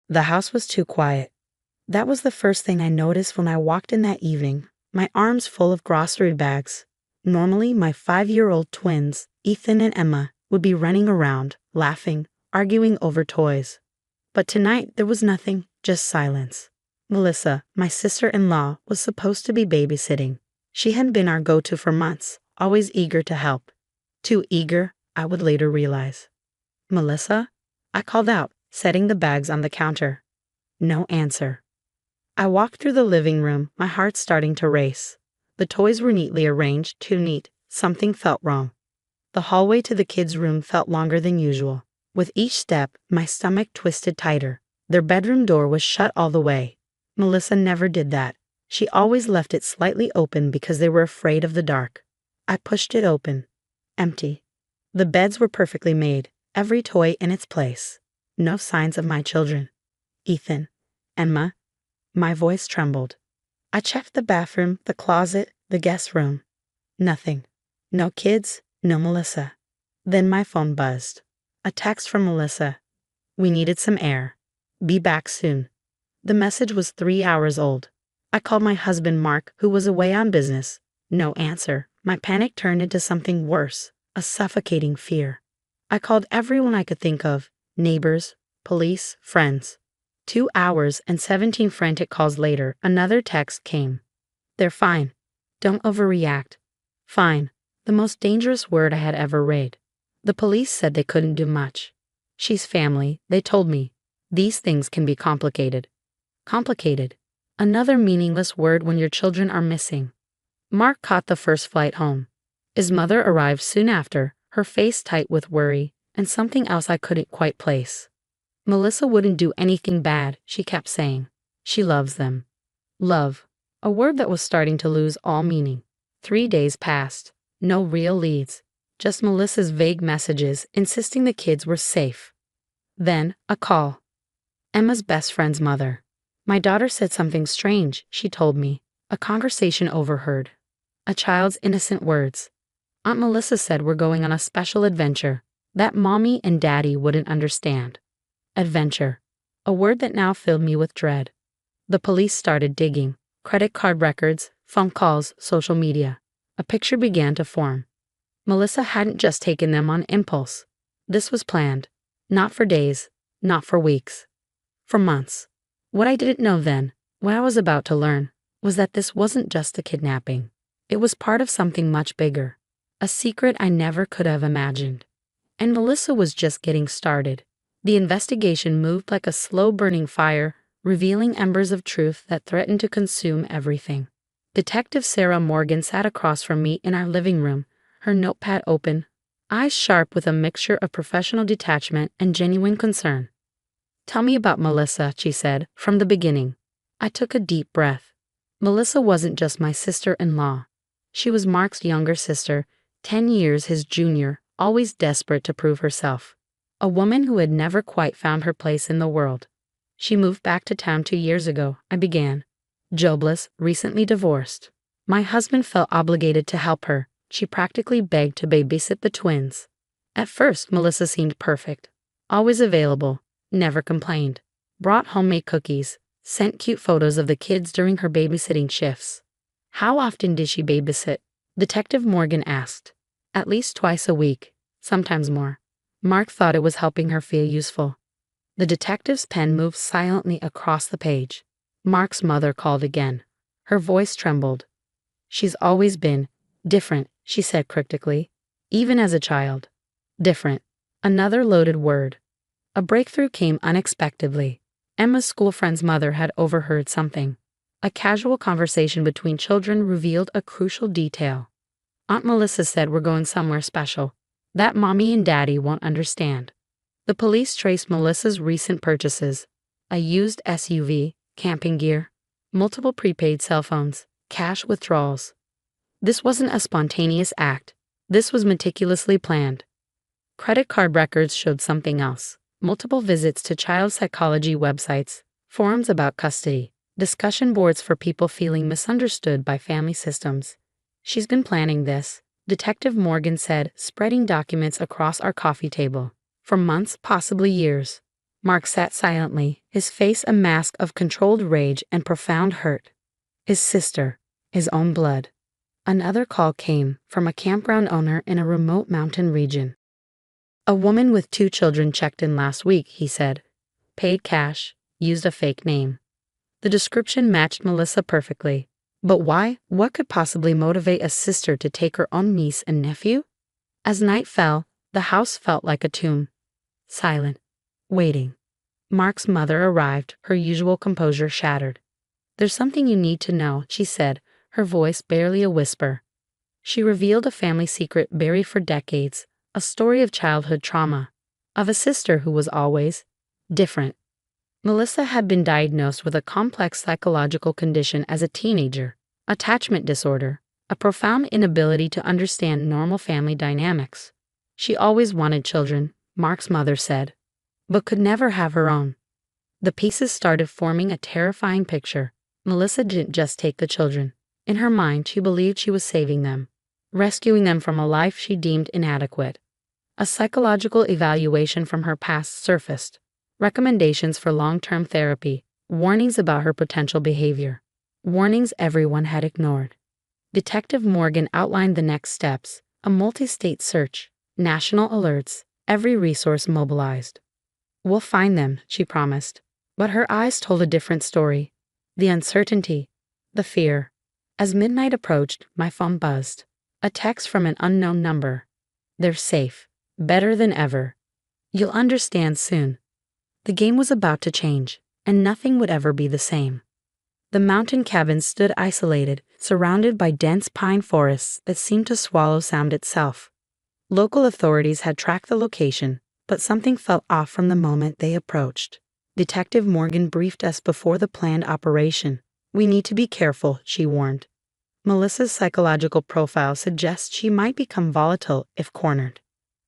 The house was too quiet. That was the first thing I noticed when I walked in that evening, my arms full of grocery bags. Normally, my 5-year-old twins, Ethan and Emma, would be running around, laughing, arguing over toys. But tonight, there was nothing, just silence. Melissa, my sister-in-law, was supposed to be babysitting. She had been our go-to for months, always eager to help. Too eager, I would later realize. "Melissa?" I called out, setting the bags on the counter. No answer. I walked through the living room, my heart starting to race. The toys were neatly arranged, too neat. Something felt wrong. The hallway to the kids' room felt longer than usual. With each step, my stomach twisted tighter. Their bedroom door was shut all the way. Melissa never did that. She always left it slightly open because they were afraid of the dark. I pushed it open. Empty. The beds were perfectly made, every toy in its place. No signs of my children. Ethan. Emma. My voice trembled. I checked the bathroom, the closet, the guest room. Nothing. No kids, no Melissa. Then my phone buzzed. A text from Melissa. "We needed some air. Be back soon." The message was 3 hours old. I called my husband Mark, who was away on business. No answer. My panic turned into something worse, a suffocating fear. I called everyone I could think of, neighbors, police, friends. 2 hours and 17 frantic calls later, another text came. "They're fine. Don't overreact." Fine. The most dangerous word I had ever read. The police said they couldn't do much. She's family, they told me. These things can be complicated. Complicated. Another meaningless word when your children are missing. Mark caught the first flight home. His mother arrived soon after, her face tight with worry, and something else I couldn't quite place. Melissa wouldn't do anything bad, she kept saying. She loves them. Love. A word that was starting to lose all meaning. 3 days passed. No real leads. Just Melissa's vague messages insisting the kids were safe. Then, a call. Emma's best friend's mother. "My daughter said something strange," she told me. A conversation overheard. A child's innocent words. "Aunt Melissa said we're going on a special adventure that Mommy and Daddy wouldn't understand." Adventure. A word that now filled me with dread. The police started digging. Credit card records, phone calls, social media. A picture began to form. Melissa hadn't just taken them on impulse. This was planned. Not for days, not for weeks. For months. What I didn't know then, what I was about to learn, was that this wasn't just a kidnapping. It was part of something much bigger. A secret I never could have imagined. And Melissa was just getting started. The investigation moved like a slow-burning fire, revealing embers of truth that threatened to consume everything. Detective Sarah Morgan sat across from me in our living room, her notepad open, eyes sharp with a mixture of professional detachment and genuine concern. "Tell me about Melissa," she said, "from the beginning." I took a deep breath. Melissa wasn't just my sister-in-law. She was Mark's younger sister, 10 years his junior, always desperate to prove herself. A woman who had never quite found her place in the world. She moved back to town 2 years ago, I began. Jobless, recently divorced. My husband felt obligated to help her. She practically begged to babysit the twins. At first, Melissa seemed perfect. Always available, never complained. Brought homemade cookies, sent cute photos of the kids during her babysitting shifts. How often did she babysit? Detective Morgan asked. At least twice a week, sometimes more. Mark thought it was helping her feel useful. The detective's pen moved silently across the page. Mark's mother called again. Her voice trembled. "She's always been different," she said cryptically. "Even as a child. Different." Another loaded word. A breakthrough came unexpectedly. Emma's school friend's mother had overheard something. A casual conversation between children revealed a crucial detail. "Aunt Melissa said we're going somewhere special. That Mommy and Daddy won't understand." The police traced Melissa's recent purchases. A used SUV, camping gear, multiple prepaid cell phones, cash withdrawals. This wasn't a spontaneous act. This was meticulously planned. Credit card records showed something else. Multiple visits to child psychology websites, forums about custody, discussion boards for people feeling misunderstood by family systems. "She's been planning this," Detective Morgan said, spreading documents across our coffee table. "For months, possibly years. Mark sat silently, his face a mask of controlled rage and profound hurt. His sister, his own blood. Another call came from a campground owner in a remote mountain region. A woman with 2 children checked in last week, he said. Paid cash, used a fake name. The description matched Melissa perfectly. But why? What could possibly motivate a sister to take her own niece and nephew? As night fell, the house felt like a tomb. Silent. Waiting. Mark's mother arrived, her usual composure shattered. There's something you need to know, she said, her voice barely a whisper. She revealed a family secret buried for decades, a story of childhood trauma, of a sister who was always different. Melissa had been diagnosed with a complex psychological condition as a teenager, attachment disorder, a profound inability to understand normal family dynamics. She always wanted children, Mark's mother said, but could never have her own. The pieces started forming a terrifying picture. Melissa didn't just take the children. In her mind, she believed she was saving them, rescuing them from a life she deemed inadequate. A psychological evaluation from her past surfaced. Recommendations for long-term therapy, warnings about her potential behavior, warnings everyone had ignored. Detective Morgan outlined the next steps, a multi-state search, national alerts, every resource mobilized. We'll find them, she promised. But her eyes told a different story. The uncertainty, the fear. As midnight approached, my phone buzzed. A text from an unknown number. They're safe. Better than ever. You'll understand soon. The game was about to change, and nothing would ever be the same. The mountain cabin stood isolated, surrounded by dense pine forests that seemed to swallow sound itself. Local authorities had tracked the location, but something felt off from the moment they approached. Detective Morgan briefed us before the planned operation. We need to be careful, she warned. Melissa's psychological profile suggests she might become volatile if cornered.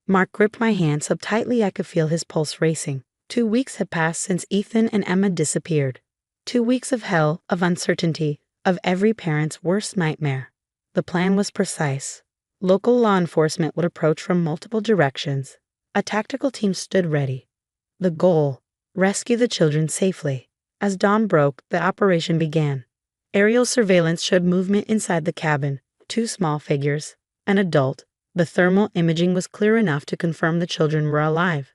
Mark gripped my hand so tightly I could feel his pulse racing. 2 weeks had passed since Ethan and Emma disappeared. 2 weeks of hell, of uncertainty, of every parent's worst nightmare. The plan was precise. Local law enforcement would approach from multiple directions. A tactical team stood ready. The goal: rescue the children safely. As dawn broke, the operation began. Aerial surveillance showed movement inside the cabin, 2 small figures, an adult. The thermal imaging was clear enough to confirm the children were alive.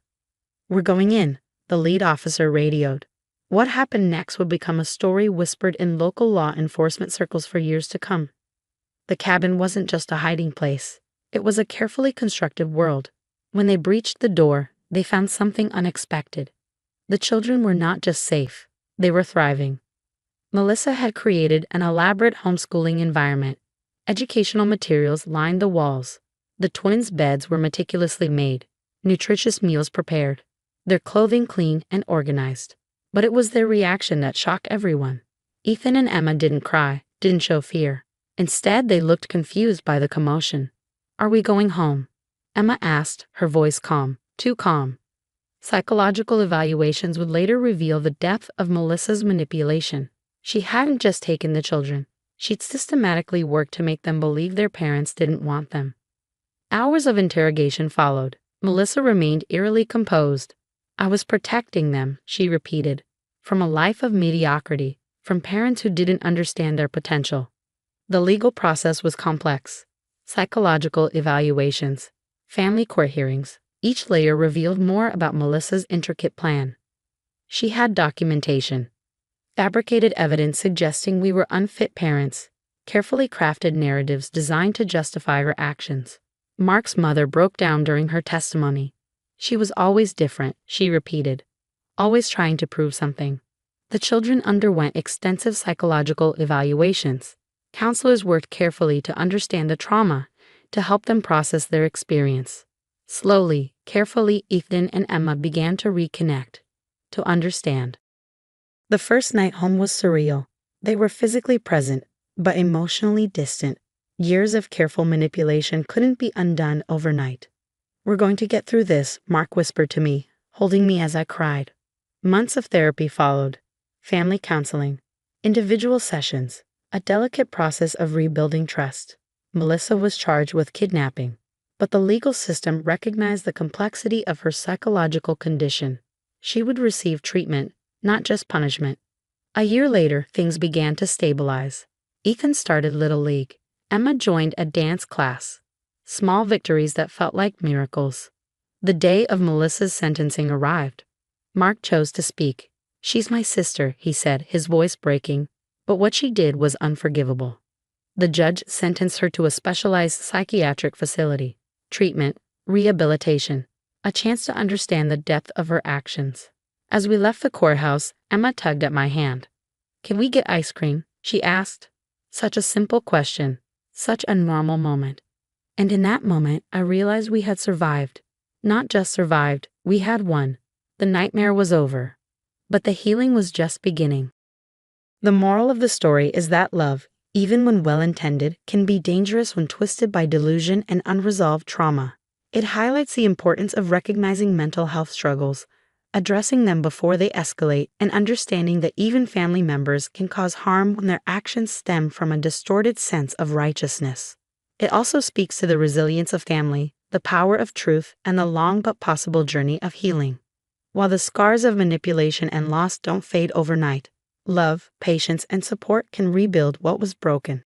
We're going in, the lead officer radioed. What happened next would become a story whispered in local law enforcement circles for years to come. The cabin wasn't just a hiding place. It was a carefully constructed world. When they breached the door, they found something unexpected. The children were not just safe, they were thriving. Melissa had created an elaborate homeschooling environment. Educational materials lined the walls. The twins' beds were meticulously made, nutritious meals prepared, their clothing clean and organized. But it was their reaction that shocked everyone. Ethan and Emma didn't cry, didn't show fear. Instead, they looked confused by the commotion. Are we going home? Emma asked, her voice calm, too calm. Psychological evaluations would later reveal the depth of Melissa's manipulation. She hadn't just taken the children. She'd systematically worked to make them believe their parents didn't want them. Hours of interrogation followed. Melissa remained eerily composed. I was protecting them, she repeated, from a life of mediocrity, from parents who didn't understand their potential. The legal process was complex. Psychological evaluations, family court hearings, each layer revealed more about Melissa's intricate plan. She had documentation, fabricated evidence suggesting we were unfit parents, carefully crafted narratives designed to justify her actions. Mark's mother broke down during her testimony. She was always different, she repeated, always trying to prove something. The children underwent extensive psychological evaluations. Counselors worked carefully to understand the trauma, to help them process their experience. Slowly, carefully, Ethan and Emma began to reconnect, to understand. The first night home was surreal. They were physically present, but emotionally distant. Years of careful manipulation couldn't be undone overnight. We're going to get through this, Mark whispered to me, holding me as I cried. Months of therapy followed. Family counseling, individual sessions, a delicate process of rebuilding trust. Melissa was charged with kidnapping, but the legal system recognized the complexity of her psychological condition. She would receive treatment, not just punishment. A year later, things began to stabilize. Ethan started Little League. Emma joined a dance class. Small victories that felt like miracles. The day of Melissa's sentencing arrived. Mark chose to speak. "She's my sister," he said, his voice breaking. But what she did was unforgivable. The judge sentenced her to a specialized psychiatric facility. Treatment, rehabilitation, a chance to understand the depth of her actions. As we left the courthouse, Emma tugged at my hand. "Can we get ice cream?" she asked. Such a simple question, such a normal moment. And in that moment, I realized we had survived. Not just survived, we had won. The nightmare was over. But the healing was just beginning. The moral of the story is that love, even when well-intended, can be dangerous when twisted by delusion and unresolved trauma. It highlights the importance of recognizing mental health struggles, addressing them before they escalate, and understanding that even family members can cause harm when their actions stem from a distorted sense of righteousness. It also speaks to the resilience of family, the power of truth, and the long but possible journey of healing. While the scars of manipulation and loss don't fade overnight, love, patience, and support can rebuild what was broken.